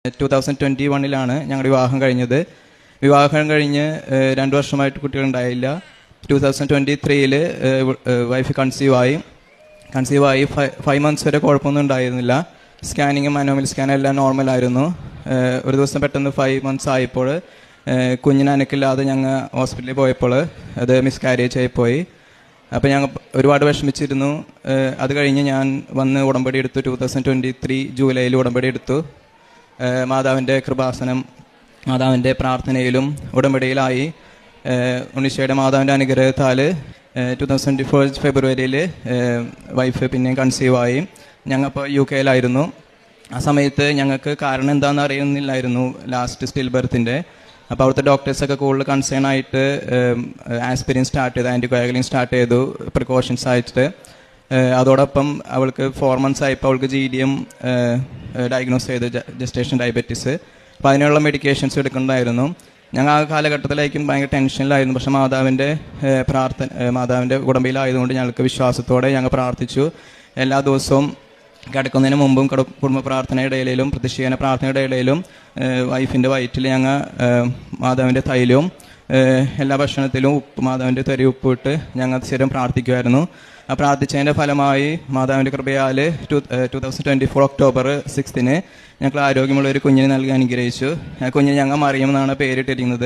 2021 ഞങ്ങളുടെ വിവാഹം കഴിഞ്ഞത്. വിവാഹം കഴിഞ്ഞ് 2 വർഷമായിട്ട് കുട്ടികളുണ്ടായില്ല. 2023 വൈഫ് കൺസീവ് ആയി 5 months വരെ കുഴപ്പമൊന്നും ഉണ്ടായിരുന്നില്ല. സ്കാനിങ്ങും അനോമൽ സ്കാനും എല്ലാം നോർമലായിരുന്നു. ഒരു ദിവസം പെട്ടെന്ന് 5 months ആയപ്പോൾ കുഞ്ഞിന് അനക്കില്ലാതെ ഞങ്ങൾ ഹോസ്പിറ്റലിൽ പോയപ്പോൾ അത് മിസ്കാരേജ് ആയിപ്പോയി. അപ്പോൾ ഞങ്ങൾ ഒരുപാട് വിഷമിച്ചിരുന്നു. അത് കഴിഞ്ഞ് ഞാൻ വന്ന് ഉടമ്പടി എടുത്തു. 2023 ജൂലൈയിൽ ഉടമ്പടി എടുത്തു. മാതാവിൻ്റെ കൃപാസനം, മാതാവിൻ്റെ പ്രാർത്ഥനയിലും ഉടമ്പടിയിലായി. ഉണ്ണീശോയുടെ മാതാവിൻ്റെ അനുഗ്രഹത്താൽ 2024 ഫെബ്രുവരിയിൽ വൈഫ് പിന്നെയും കൺസീവായി. ഞങ്ങളിപ്പോൾ UK ആ സമയത്ത് ഞങ്ങൾക്ക് കാരണം എന്താണെന്ന് അറിയുന്നില്ലായിരുന്നു ലാസ്റ്റ് സ്റ്റിൽ ബർത്തിൻ്റെ. അപ്പോൾ അവിടുത്തെ ഡോക്ടേഴ്സൊക്കെ കൂടുതൽ കൺസേൺ ആയിട്ട് ആസ്പിരിൻ സ്റ്റാർട്ട് ചെയ്തു, ആൻറ്റിബയോട്ടിക് സ്റ്റാർട്ട് ചെയ്തു പ്രിക്കോഷൻസ് ആയിട്ട്. അതോടൊപ്പം അവൾക്ക് 4 months ആയപ്പോൾ അവൾക്ക് GDM ഡയഗ്നോസ് ചെയ്ത്, ജസ്റ്റേഷൻ ഡയബറ്റീസ്. അപ്പോൾ അതിനുള്ള മെഡിക്കേഷൻസ് എടുക്കേണ്ടതായിരുന്നു. ഞങ്ങൾ ആ കാലഘട്ടത്തിലേക്കും ഭയങ്കര ടെൻഷനിലായിരുന്നു. പക്ഷേ മാതാവിൻ്റെ ഉടമ്പയിലായതുകൊണ്ട് ഞങ്ങൾക്ക് വിശ്വാസത്തോടെ ഞങ്ങൾ പ്രാർത്ഥിച്ചു. എല്ലാ ദിവസവും കിടക്കുന്നതിന് മുമ്പും കുടുംബ പ്രാർത്ഥനയുടെ ഇടയിലും പ്രതിഷ്ഠാന പ്രാർത്ഥനയുടെ ഇടയിലും വൈഫിൻ്റെ വയറ്റിൽ ഞങ്ങൾ മാതാവിൻ്റെ തൈലവും എല്ലാ ഭക്ഷണത്തിലും മാതാവിൻ്റെ തരി ഉപ്പിട്ട് ഞങ്ങൾ സ്ഥിരം പ്രാർത്ഥിക്കുമായിരുന്നു. ആ പ്രാർത്ഥിച്ചതിൻ്റെ ഫലമായി മാതാവിൻ്റെ കൃപയാൽ 2024 October 6 ഞങ്ങൾ ആരോഗ്യമുള്ള ഒരു കുഞ്ഞിനെ നൽകി അനുഗ്രഹിച്ചു. ആ കുഞ്ഞിന് ഞങ്ങൾ മറിയം എന്നാണ് പേരിട്ടിരിക്കുന്നത്.